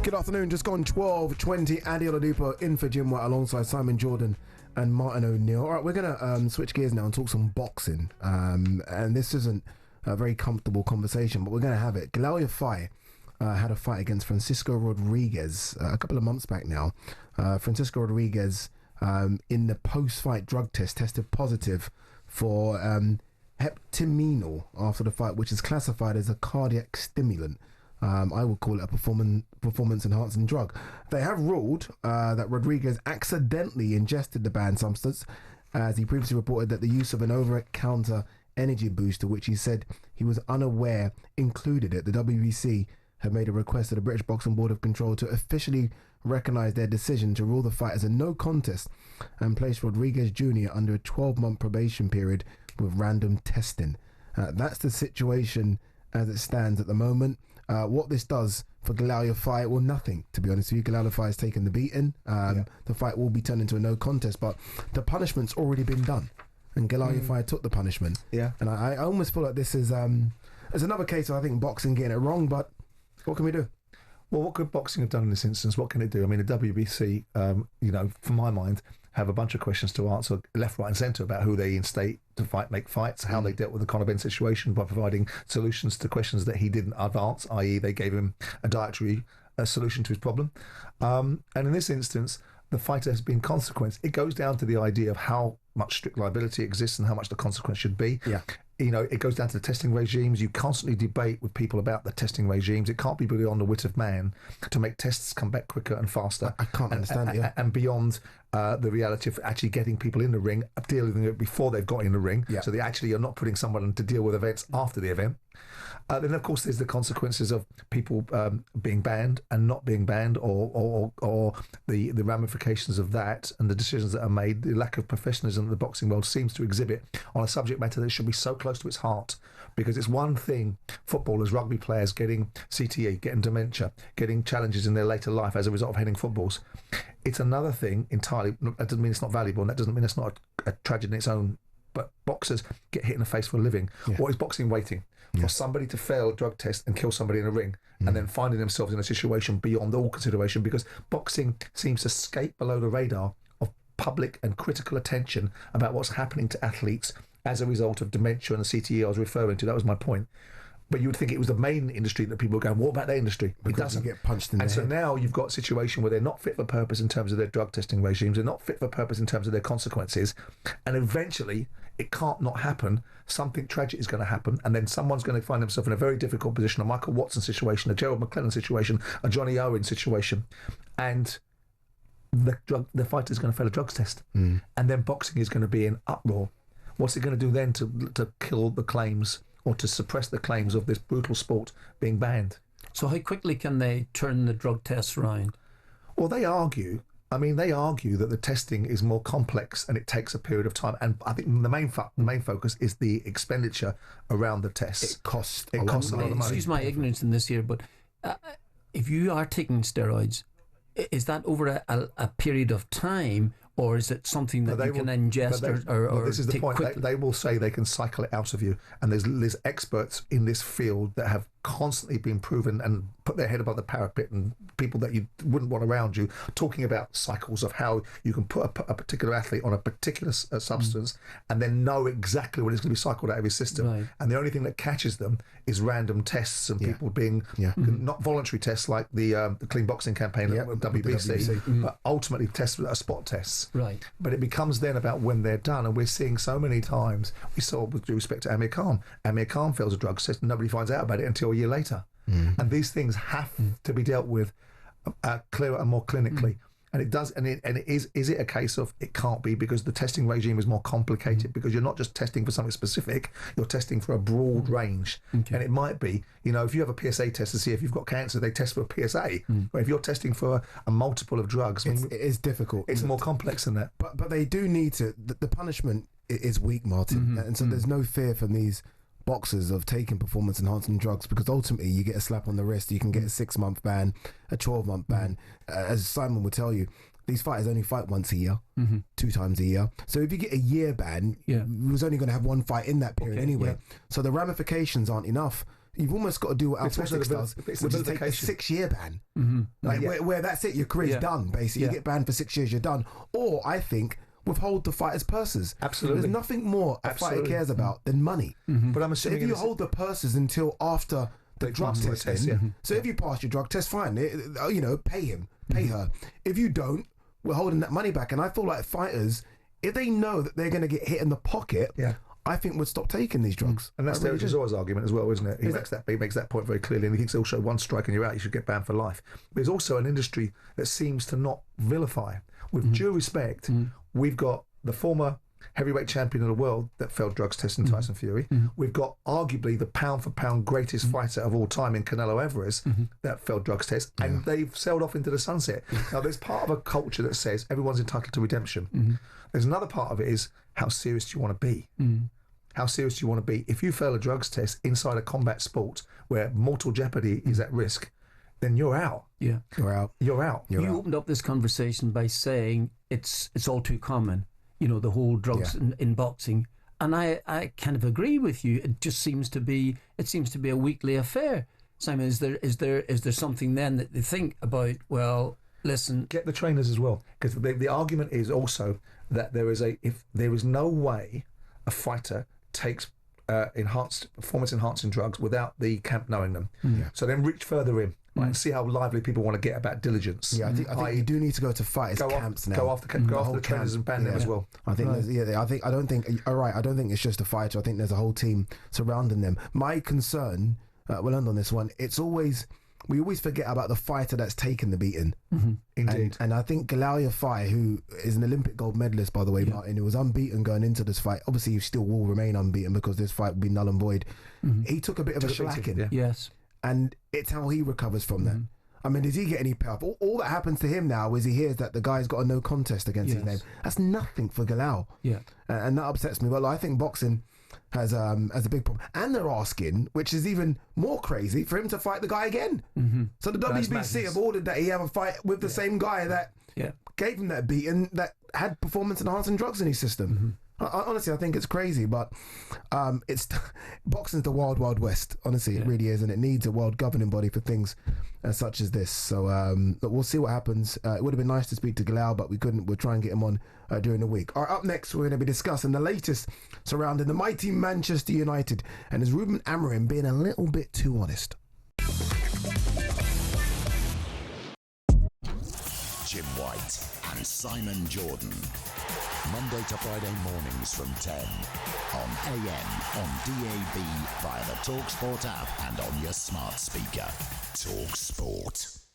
Good afternoon, just gone 12:20. Ade Oladipo in for Jim White alongside Simon Jordan and Martin O'Neill. All right, we're going to switch gears now and talk some boxing. And this isn't a very comfortable conversation, but we're going to have it. Galal Yafai had a fight against Francisco Rodriguez a couple of months back now. Francisco Rodriguez, in the post-fight drug test, tested positive for heptaminol after the fight, which is classified as a cardiac stimulant. I would call it a performance enhancing drug. They have ruled that Rodriguez accidentally ingested the banned substance, as he previously reported that the use of an over-the-counter energy booster, which he said he was unaware included it. The WBC have made a request to the British Boxing Board of Control to officially recognise their decision to rule the fight as a no contest and place Rodriguez Jr. under a 12-month probation period with random testing. That's the situation as it stands at the moment. What this does for Galal Yafai, well, nothing, to be honest with you. Galal Yafai has taken the beating. The fight will be turned into a no contest, but the punishment's already been done, and Galal Yafai took the punishment. And I almost feel like this is another case of, I think, boxing getting it wrong, but what can we do? Well, what could boxing have done in this instance? What can it do? I mean, the WBC, from my mind, have a bunch of questions to answer left, right and centre about who they instate to make fights, how they dealt with the Conor Benn situation by providing solutions to questions that he didn't advance, i.e. they gave him a dietary solution to his problem. And in this instance, the fighter has been consequence. It goes down to the idea of how much strict liability exists and how much the consequence should be. It goes down to the testing regimes. You constantly debate with people about the testing regimes. It can't be beyond the wit of man to make tests come back quicker and faster. I can't understand it. And beyond the reality of actually getting people in the ring, dealing with it before they've got in the ring. So they actually are not putting someone to deal with events after the event. Then, of course, there's the consequences of people being banned and not being banned, or the ramifications of that and the decisions that are made, the lack of professionalism that the boxing world seems to exhibit on a subject matter that should be so close to its heart. Because it's one thing, footballers, rugby players getting CTE, getting dementia, getting challenges in their later life as a result of heading footballs. It's another thing entirely. That doesn't mean it's not valuable, and that doesn't mean it's not a tragedy in its own. But boxers get hit in the face for a living. What is boxing waiting? For somebody to fail a drug test and kill somebody in a ring, and then finding themselves in a situation beyond all consideration, because boxing seems to skate below the radar of public and critical attention about what's happening to athletes as a result of dementia and the CTE I was referring to. That was my point. But you would think it was the main industry that people were going, what about their industry? Because it doesn't get punched in the head. And so now you've got a situation where they're not fit for purpose in terms of their drug testing regimes, they're not fit for purpose in terms of their consequences, and eventually it can't not happen. Something tragic is going to happen, and then someone's going to find themselves in a very difficult position, a Michael Watson situation, a Gerald McClellan situation, a Johnny Owen situation, and the fighter's going to fail a drugs test, and then boxing is going to be in uproar. What's it going to do then to kill the claims or to suppress the claims of this brutal sport being banned? So how quickly can they turn the drug tests around? Well, they argue that the testing is more complex and it takes a period of time. And I think the main focus is the expenditure around the tests. It costs a lot of money. Excuse my ignorance in this here, but if you are taking steroids, is that over a period of time, or is it something that you can ingest or this is the point. They will say they can cycle it out of you, and there's experts in this field that have constantly been proven and put their head above the parapet, and people that you wouldn't want around you talking about cycles of how you can put a particular athlete on a particular substance and then know exactly when it's going to be cycled out of his system. And the only thing that catches them is random tests and people being not voluntary tests like the clean boxing campaign at WBC, but ultimately tests that are spot tests. But it becomes then about when they're done, and we're seeing so many times. We saw with due respect to Amir Khan. Amir Khan fails a drug test and nobody finds out about it until a year later. And these things have to be dealt with clearer and more clinically. And it does, and it is it a case of it can't be, because the testing regime is more complicated, because you're not just testing for something specific, you're testing for a broad range. And it might be, if you have a PSA test to see if you've got cancer, they test for a PSA. But if you're testing for a multiple of drugs, it is difficult. It's more complex than that. But they do need to, the punishment is weak, Martin, and so there's no fear from these boxers of taking performance enhancing drugs, because ultimately you get a slap on the wrist, you can get a 6-month ban, a 12-month ban. As Simon would tell you, these fighters only fight once a year, 2 times a year. So if you get a year ban, you was only going to have one fight in that period anyway. So the ramifications aren't enough. you've almost got to do what Athletics does, it's which the is take a vilification. 6-year ban. Mm-hmm. Where that's it, your career's done, basically. You get banned for 6 years, you're done. Or, I think, withhold the fighters' purses. Absolutely. There's nothing more a fighter cares about than money. But I'm So assuming if you hold the purses until after the drug testing, so if you pass your drug test, fine. Pay him, pay her. If you don't, we're holding that money back. And I feel like fighters, if they know that they're going to get hit in the pocket, I think would stop taking these drugs. And that's Derek Chisora's argument as well, isn't it? He makes that point very clearly, and he thinks he'll show one strike and you're out, you should get banned for life. There's also an industry that seems to not vilify. With due respect, we've got the former heavyweight champion of the world that failed drugs testing, Tyson Fury. We've got arguably the pound for pound greatest fighter of all time in Canelo Alvarez that failed drugs tests, and they've sailed off into the sunset. Now, there's part of a culture that says everyone's entitled to redemption. There's another part of it is how serious do you want to be? How serious do you want to be? If you fail a drugs test inside a combat sport where mortal jeopardy is at risk, then you're out. Yeah, you're out. You're out. You opened up this conversation by saying it's all too common, the whole drugs in boxing. And I kind of agree with you. It just seems to be a weekly affair. Simon, is there something then that they think about, well, listen, get the trainers as well, because the argument is also that if there is no way a fighter takes performance enhancing drugs without the camp knowing them. So then reach further in, right, and see how lively people want to get about diligence. Yeah, I think you do need to go to fighters camps now. Go after the trainers and ban them as well. I think I don't think it's just a fighter. I think there's a whole team surrounding them. My concern, we'll end on this one. We always forget about the fighter that's taken the beating. Indeed. And I think Galal Yafai, who is an Olympic gold medalist, by the way, Martin, who was unbeaten going into this fight. Obviously, he still will remain unbeaten because this fight will be null and void. He took a bit of a shellacking. Yes. And it's how he recovers from that. I mean, does he get any payoff? All that happens to him now is he hears that the guy's got a no contest against his name. That's nothing for Galal. Yeah. And that upsets me. Well, I think boxing has a big problem, and they're asking, which is even more crazy, for him to fight the guy again. So the WBC have ordered that he have a fight with the same guy that gave him that beating, that had performance enhancing drugs in his system. Honestly, I think it's crazy, but boxing's the wild, wild west. Honestly, it really is, and it needs a world governing body for things such as this. So we'll see what happens. It would have been nice to speak to Galal, but we couldn't. We'll try and get him on during the week. All right, up next, we're going to be discussing the latest surrounding the mighty Manchester United, and is Ruben Amorim being a little bit too honest? Jim White and Simon Jordan. Monday to Friday mornings from 10 on AM, on DAB, via the talkSPORT app and on your smart speaker. talkSPORT.